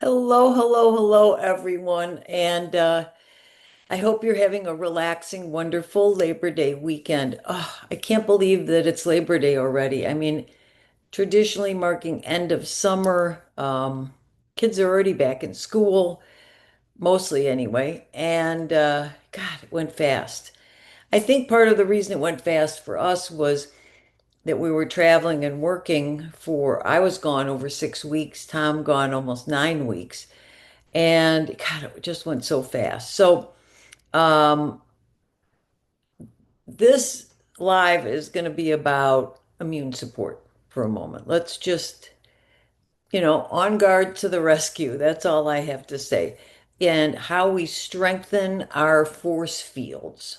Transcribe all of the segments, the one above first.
Hello, hello, hello, everyone. And I hope you're having a relaxing, wonderful Labor Day weekend. Oh, I can't believe that it's Labor Day already. I mean, traditionally marking end of summer, kids are already back in school, mostly anyway. And God, it went fast. I think part of the reason it went fast for us was that we were traveling and working I was gone over 6 weeks, Tom gone almost 9 weeks. And God, it just went so fast. So, um, this live is going to be about immune support for a moment. Let's just, on guard to the rescue. That's all I have to say. And how we strengthen our force fields.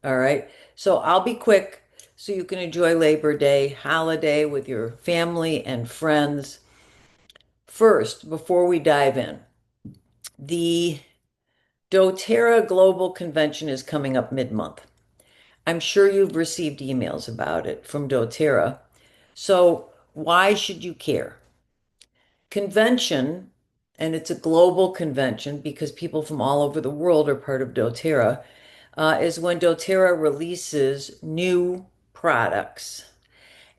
All right. So, I'll be quick so you can enjoy Labor Day holiday with your family and friends. First, before we dive in, the doTERRA Global Convention is coming up mid-month. I'm sure you've received emails about it from doTERRA. So why should you care? Convention, and it's a global convention because people from all over the world are part of doTERRA, is when doTERRA releases new products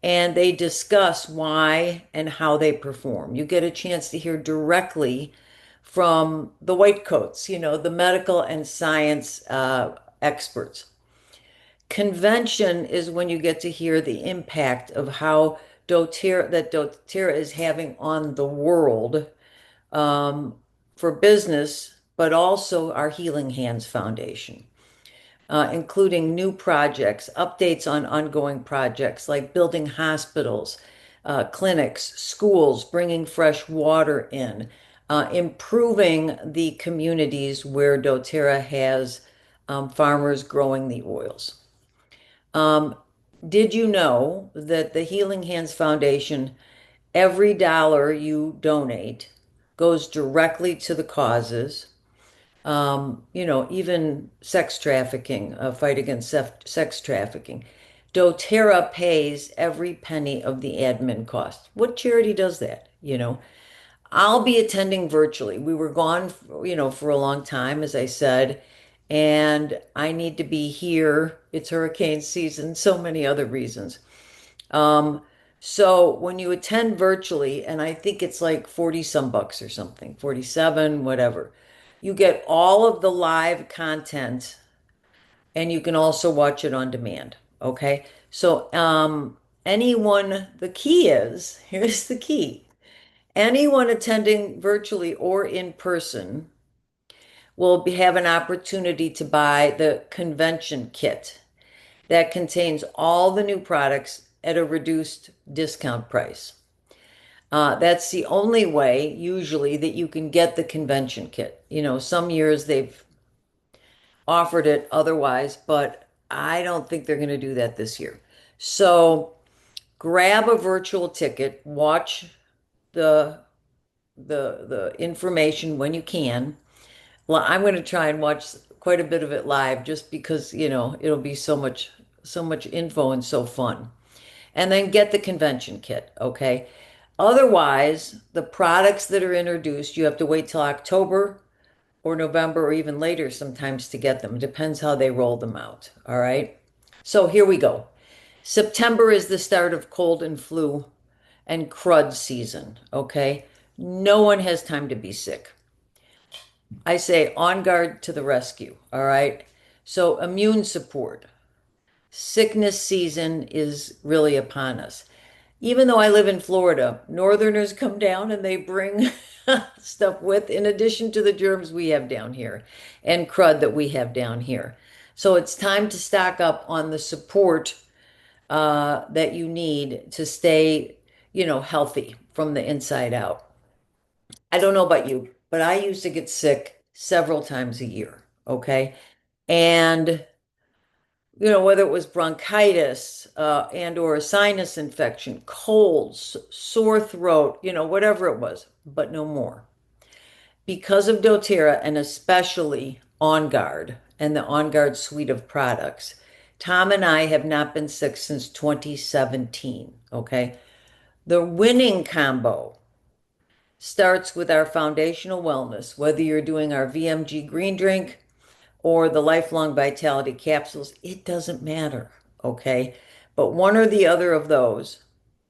and they discuss why and how they perform. You get a chance to hear directly from the white coats, the medical and science experts. Convention is when you get to hear the impact of how doTERRA is having on the world, um, for business, but also our Healing Hands Foundation, including new projects, updates on ongoing projects like building hospitals, clinics, schools, bringing fresh water in, improving the communities where doTERRA has farmers growing the oils. Um, did you know that the Healing Hands Foundation, every dollar you donate goes directly to the causes? Even sex trafficking, a fight against sex trafficking. doTERRA pays every penny of the admin cost. What charity does that? I'll be attending virtually. We were gone, for a long time, as I said, and I need to be here. It's hurricane season, so many other reasons. Um, so when you attend virtually, and I think it's like 40 some bucks or something, 47, whatever, you get all of the live content and you can also watch it on demand. Okay. So, the key is, here's the key. Anyone attending virtually or in person have an opportunity to buy the convention kit that contains all the new products at a reduced discount price. That's the only way, usually, that you can get the convention kit. Some years they've offered it otherwise, but I don't think they're going to do that this year. So grab a virtual ticket, watch the the information when you can. Well, I'm going to try and watch quite a bit of it live just because, it'll be so much info and so fun. And then get the convention kit, okay? Otherwise, the products that are introduced, you have to wait till October or November or even later sometimes to get them. It depends how they roll them out, all right? So here we go. September is the start of cold and flu and crud season, okay? No one has time to be sick. I say on guard to the rescue, all right? So immune support. Sickness season is really upon us. Even though I live in Florida, Northerners come down and they bring stuff with, in addition to the germs we have down here and crud that we have down here. So it's time to stock up on the support that you need to stay, healthy from the inside out. I don't know about you, but I used to get sick several times a year. Okay. And whether it was bronchitis, and or a sinus infection, colds, sore throat, whatever it was, but no more. Because of doTERRA and especially On Guard and the On Guard suite of products, Tom and I have not been sick since 2017. Okay. The winning combo starts with our foundational wellness, whether you're doing our VMG green drink or the lifelong vitality capsules, it doesn't matter, okay? But one or the other of those,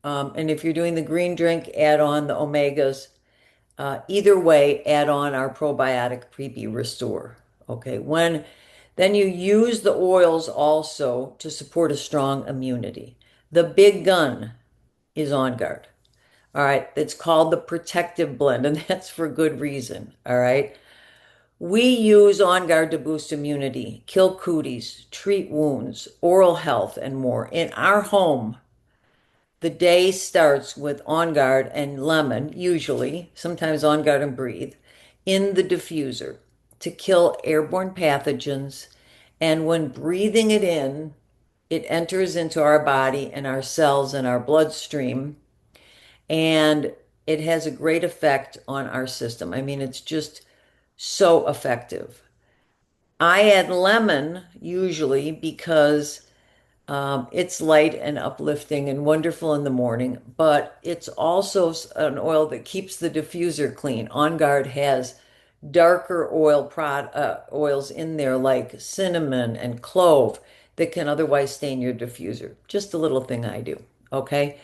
and if you're doing the green drink, add on the omegas. Either way, add on our probiotic pre restore. Okay, when then you use the oils also to support a strong immunity. The big gun is On Guard. All right, it's called the protective blend, and that's for good reason. All right. We use On Guard to boost immunity, kill cooties, treat wounds, oral health, and more. In our home, the day starts with On Guard and lemon, usually, sometimes On Guard and breathe, in the diffuser to kill airborne pathogens. And when breathing it in, it enters into our body and our cells and our bloodstream, and it has a great effect on our system. I mean, it's just so effective. I add lemon usually because it's light and uplifting and wonderful in the morning, but it's also an oil that keeps the diffuser clean. On Guard has darker oils in there like cinnamon and clove that can otherwise stain your diffuser. Just a little thing I do. Okay.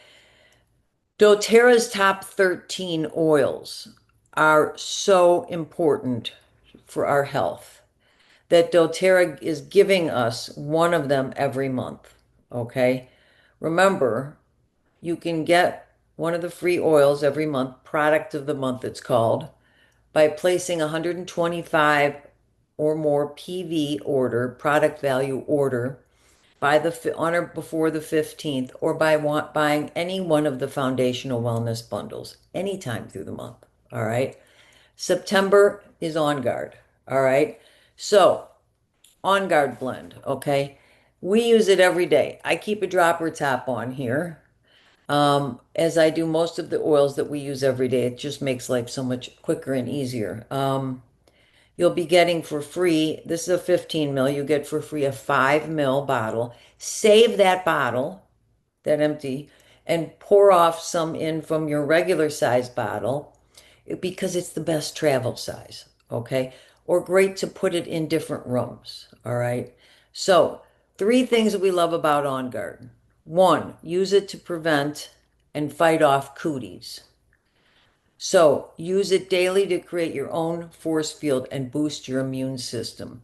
doTERRA's top 13 oils are so important for our health that doTERRA is giving us one of them every month. Okay. Remember, you can get one of the free oils every month, product of the month it's called, by placing 125 or more PV order, product value order, by the on or before the 15th, or by buying any one of the foundational wellness bundles anytime through the month. All right. September is On Guard. All right. So, On Guard blend. Okay. We use it every day. I keep a dropper top on here. As I do most of the oils that we use every day, it just makes life so much quicker and easier. You'll be getting for free, this is a 15 mil, you get for free a 5 mil bottle. Save that bottle, that empty, and pour off some in from your regular size bottle because it's the best travel size, okay? Or great to put it in different rooms, all right? So, three things that we love about On Guard. One, use it to prevent and fight off cooties. So, use it daily to create your own force field and boost your immune system.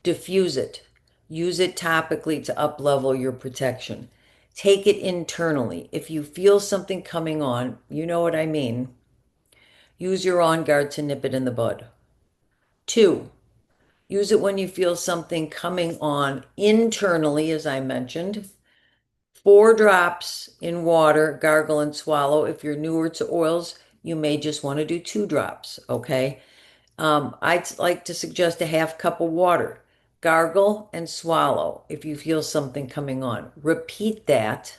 Diffuse it. Use it topically to uplevel your protection. Take it internally. If you feel something coming on, you know what I mean. Use your On Guard to nip it in the bud. Two, use it when you feel something coming on internally, as I mentioned. 4 drops in water, gargle and swallow. If you're newer to oils, you may just want to do 2 drops, okay? I'd like to suggest a half cup of water. Gargle and swallow if you feel something coming on. Repeat that,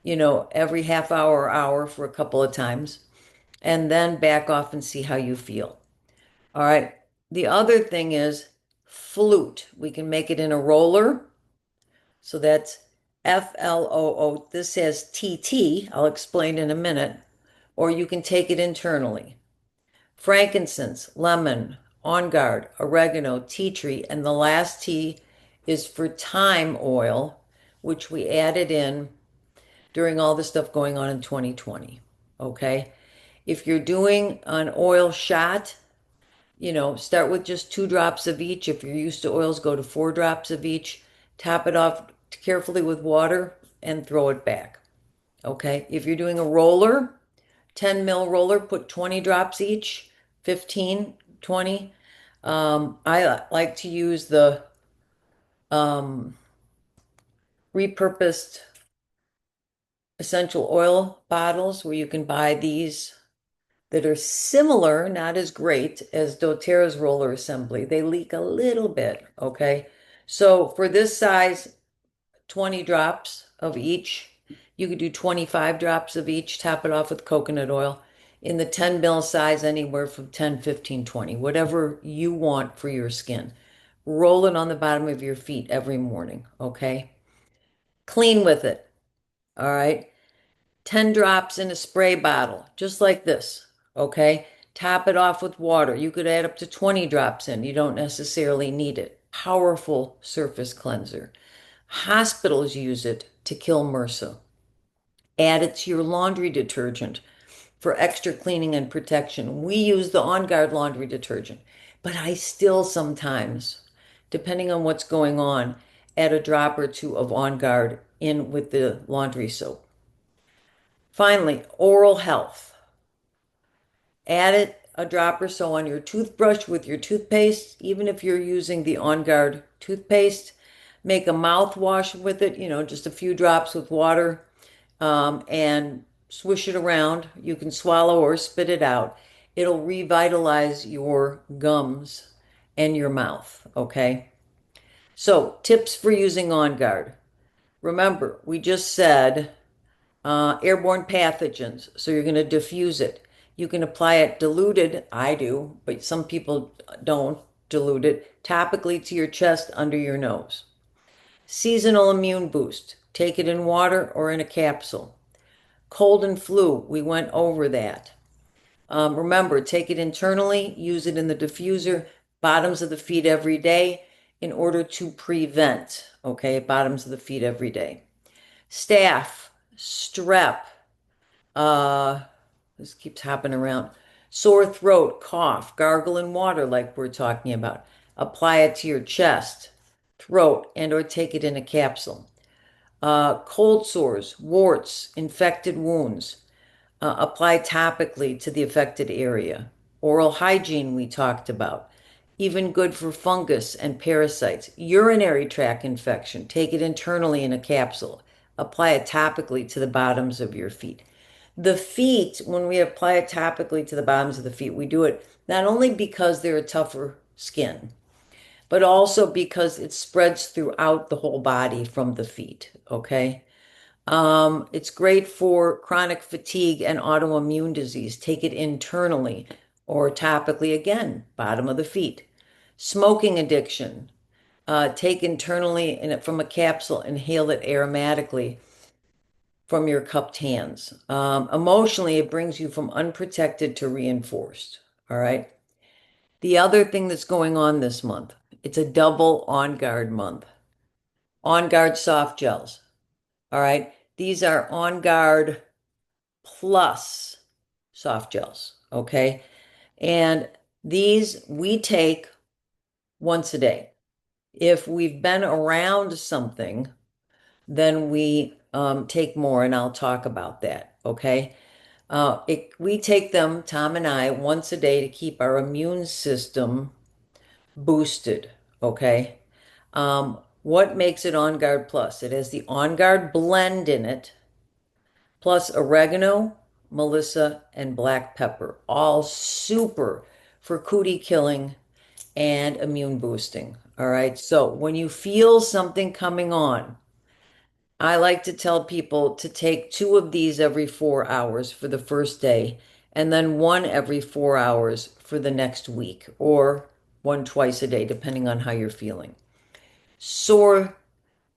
every half hour or hour for a couple of times, and then back off and see how you feel. All right. The other thing is flute. We can make it in a roller. So that's FLOO. This says TT. I'll explain in a minute. Or you can take it internally. Frankincense, lemon, On Guard, oregano, tea tree, and the last T is for thyme oil, which we added in during all the stuff going on in 2020. Okay. If you're doing an oil shot, start with just 2 drops of each. If you're used to oils, go to 4 drops of each. Top it off carefully with water and throw it back. Okay. If you're doing a roller, 10 mil roller, put 20 drops each, 15, 20. I like to use the repurposed essential oil bottles where you can buy these that are similar, not as great as doTERRA's roller assembly. They leak a little bit, okay? So for this size, 20 drops of each. You could do 25 drops of each, top it off with coconut oil. In the 10 mil size, anywhere from 10, 15, 20, whatever you want for your skin. Roll it on the bottom of your feet every morning, okay? Clean with it, all right? 10 drops in a spray bottle, just like this. Okay? Top it off with water. You could add up to 20 drops in. You don't necessarily need it. Powerful surface cleanser. Hospitals use it to kill MRSA. Add it to your laundry detergent for extra cleaning and protection. We use the On Guard laundry detergent, but I still sometimes, depending on what's going on, add a drop or two of On Guard in with the laundry soap. Finally, oral health. Add it a drop or so on your toothbrush with your toothpaste, even if you're using the On Guard toothpaste. Make a mouthwash with it, just a few drops with water, and swish it around. You can swallow or spit it out. It'll revitalize your gums and your mouth, okay? So, tips for using On Guard. Remember, we just said airborne pathogens. So you're going to diffuse it. You can apply it diluted. I do, but some people don't dilute it topically to your chest under your nose. Seasonal immune boost. Take it in water or in a capsule. Cold and flu. We went over that. Remember, take it internally, use it in the diffuser, bottoms of the feet every day in order to prevent, okay, bottoms of the feet every day. Staph, strep, uh, this keeps hopping around. Sore throat, cough, gargle in water like we're talking about. Apply it to your chest, throat, and or take it in a capsule. Cold sores, warts, infected wounds. Apply topically to the affected area. Oral hygiene we talked about. Even good for fungus and parasites. Urinary tract infection. Take it internally in a capsule. Apply it topically to the bottoms of your feet. The feet, when we apply it topically to the bottoms of the feet, we do it not only because they're a tougher skin, but also because it spreads throughout the whole body from the feet. Okay. It's great for chronic fatigue and autoimmune disease. Take it internally or topically again, bottom of the feet. Smoking addiction. Take internally from a capsule, inhale it aromatically from your cupped hands. Emotionally, it brings you from unprotected to reinforced. All right. The other thing that's going on this month, it's a double On Guard month. On Guard soft gels. All right. These are On Guard plus soft gels. Okay. And these we take once a day. If we've been around something, then we take more, and I'll talk about that. Okay. We take them, Tom and I, once a day to keep our immune system boosted. Okay. What makes it On Guard Plus? It has the On Guard blend in it, plus oregano, melissa, and black pepper, all super for cootie killing and immune boosting. All right. So when you feel something coming on, I like to tell people to take two of these every 4 hours for the first day, and then one every 4 hours for the next week, or one twice a day, depending on how you're feeling. Sore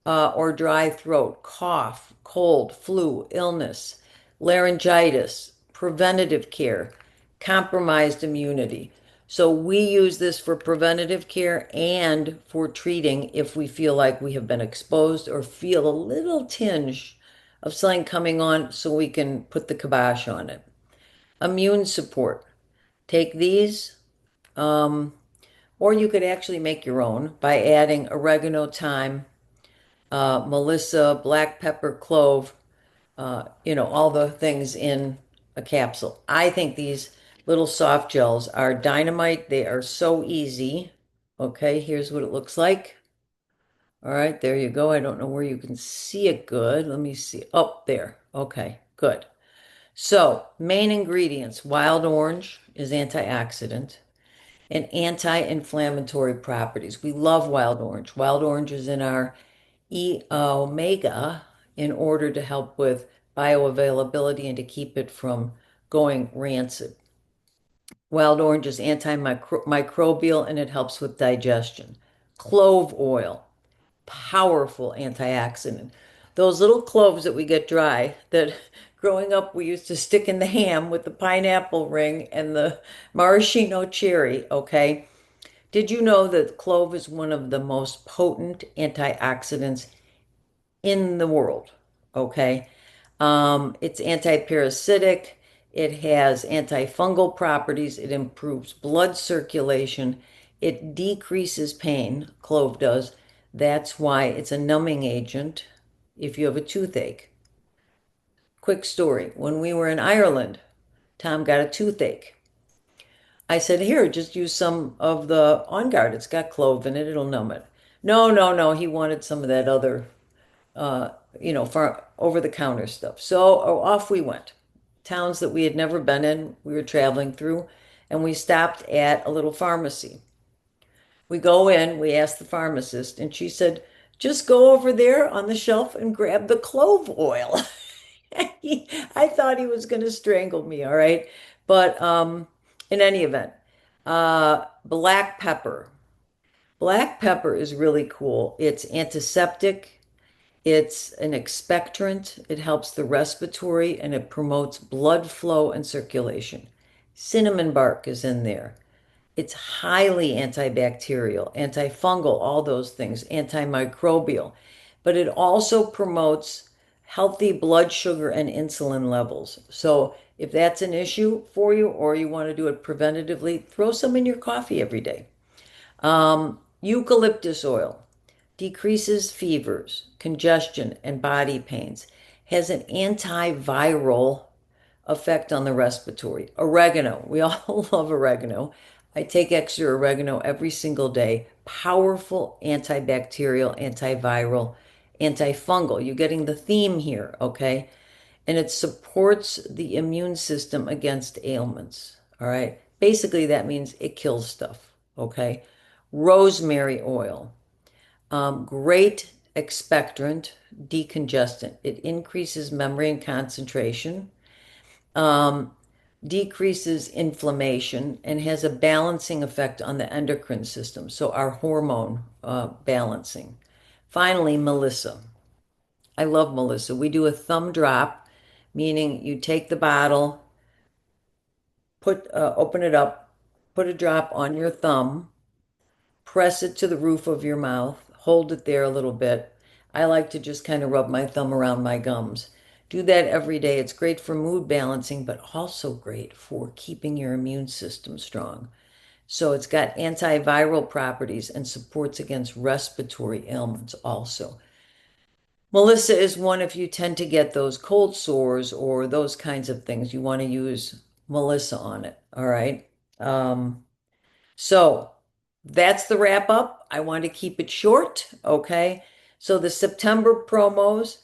or dry throat, cough, cold, flu, illness, laryngitis, preventative care, compromised immunity. So we use this for preventative care and for treating if we feel like we have been exposed or feel a little tinge of something coming on so we can put the kibosh on it. Immune support. Take these, or you could actually make your own by adding oregano, thyme, melissa, black pepper, clove, all the things in a capsule. I think these little soft gels are dynamite. They are so easy. Okay, here's what it looks like. All right, there you go. I don't know where you can see it good. Let me see. Oh, there. Okay, good. So, main ingredients, wild orange is antioxidant and anti-inflammatory properties. We love wild orange. Wild orange is in our omega in order to help with bioavailability and to keep it from going rancid. Wild orange is antimicrobial and it helps with digestion. Clove oil, powerful antioxidant. those little cloves that we get dry that growing up we used to stick in the ham with the pineapple ring and the maraschino cherry, okay? Did you know that clove is one of the most potent antioxidants in the world? Okay. It's antiparasitic. It has antifungal properties. It improves blood circulation. It decreases pain. Clove does. That's why it's a numbing agent if you have a toothache. Quick story. When we were in Ireland, Tom got a toothache. I said, here, just use some of the On Guard. It's got clove in it. It'll numb it. No, no, no. He wanted some of that other uh, for over the counter stuff. So off we went. Towns that we had never been in, we were traveling through, and we stopped at a little pharmacy. We go in, we ask the pharmacist, and she said, just go over there on the shelf and grab the clove oil. I thought he was going to strangle me, all right? But in any event, black pepper. Black pepper is really cool. It's antiseptic. It's an expectorant. It helps the respiratory and it promotes blood flow and circulation. Cinnamon bark is in there. It's highly antibacterial, antifungal, all those things, antimicrobial. But it also promotes healthy blood sugar and insulin levels. So if that's an issue for you or you want to do it preventatively, throw some in your coffee every day. Eucalyptus oil decreases fevers, congestion, and body pains, has an antiviral effect on the respiratory. Oregano, we all love oregano. I take extra oregano every single day. Powerful antibacterial, antiviral, antifungal. You're getting the theme here, okay? And it supports the immune system against ailments, all right? Basically, that means it kills stuff, okay? Rosemary oil. Great expectorant, decongestant. It increases memory and concentration, um, decreases inflammation, and has a balancing effect on the endocrine system. So our hormone balancing. Finally, Melissa. I love Melissa. We do a thumb drop, meaning you take the bottle, open it up, put a drop on your thumb, press it to the roof of your mouth, hold it there a little bit. I like to just kind of rub my thumb around my gums. Do that every day. It's great for mood balancing, but also great for keeping your immune system strong. So it's got antiviral properties and supports against respiratory ailments also. Melissa is one if you tend to get those cold sores or those kinds of things, you want to use Melissa on it. All right. Um, so that's the wrap up. I want to keep it short, okay? So the September promos,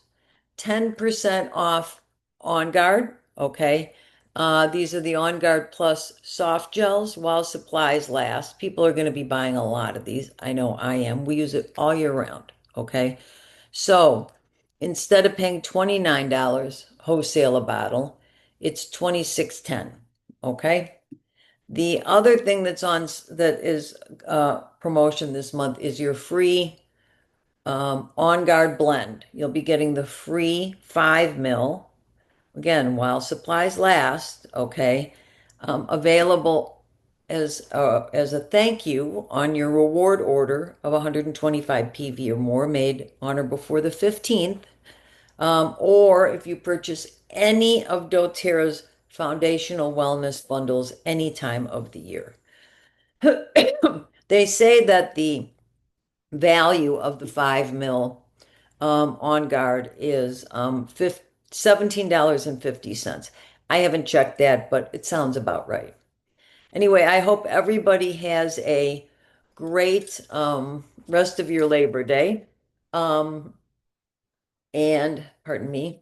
10% off On Guard, okay? These are the On Guard Plus soft gels while supplies last. People are going to be buying a lot of these. I know I am. We use it all year round, okay? So instead of paying $29 wholesale a bottle, it's 26.10, okay? The other thing that's on that is promotion this month is your free On Guard blend. You'll be getting the free 5 mil again while supplies last. Okay, available as a thank you on your reward order of 125 PV or more made on or before the 15th, or if you purchase any of doTERRA's foundational wellness bundles any time of the year. They say that the value of the 5 mil On Guard is $17.50. I haven't checked that, but it sounds about right. Anyway, I hope everybody has a great rest of your Labor Day. Um, and pardon me.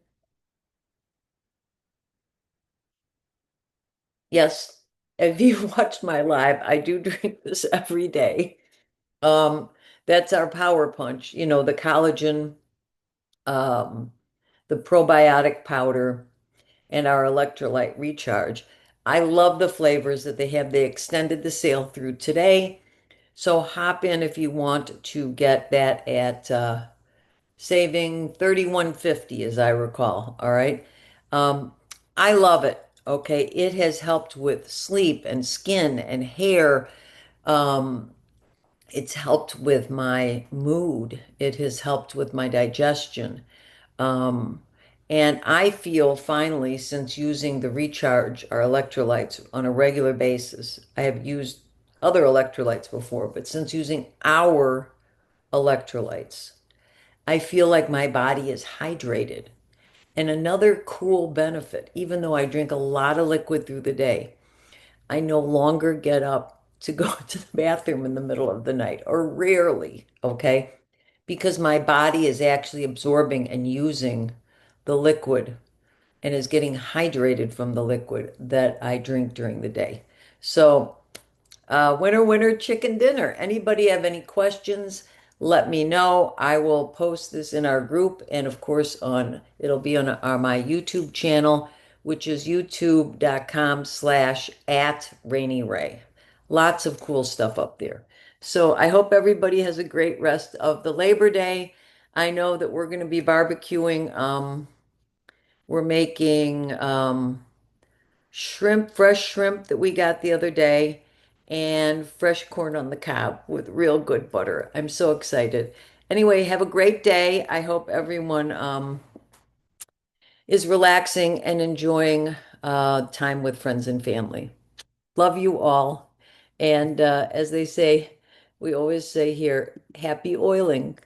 Yes, if you watched my live, I do drink this every day. Um, that's our power punch, the collagen, um, the probiotic powder, and our electrolyte recharge. I love the flavors that they have. They extended the sale through today. So hop in if you want to get that at saving 31.50 as I recall. All right. Um, I love it. Okay. It has helped with sleep and skin and hair. Um, it's helped with my mood. It has helped with my digestion. Um, and I feel finally, since using the Recharge, our electrolytes on a regular basis, I have used other electrolytes before, but since using our electrolytes, I feel like my body is hydrated. And another cool benefit, even though I drink a lot of liquid through the day, I no longer get up to go to the bathroom in the middle of the night, or rarely, okay? Because my body is actually absorbing and using the liquid and is getting hydrated from the liquid that I drink during the day. So winner, winner, chicken dinner. Anybody have any questions? Let me know. I will post this in our group and of course it'll be on my YouTube channel, which is youtube.com/at Rainy Ray. Lots of cool stuff up there. So I hope everybody has a great rest of the Labor Day. I know that we're going to be barbecuing. We're making shrimp, fresh shrimp that we got the other day, and fresh corn on the cob with real good butter. I'm so excited. Anyway, have a great day. I hope everyone is relaxing and enjoying time with friends and family. Love you all. And as they say, we always say here, happy oiling.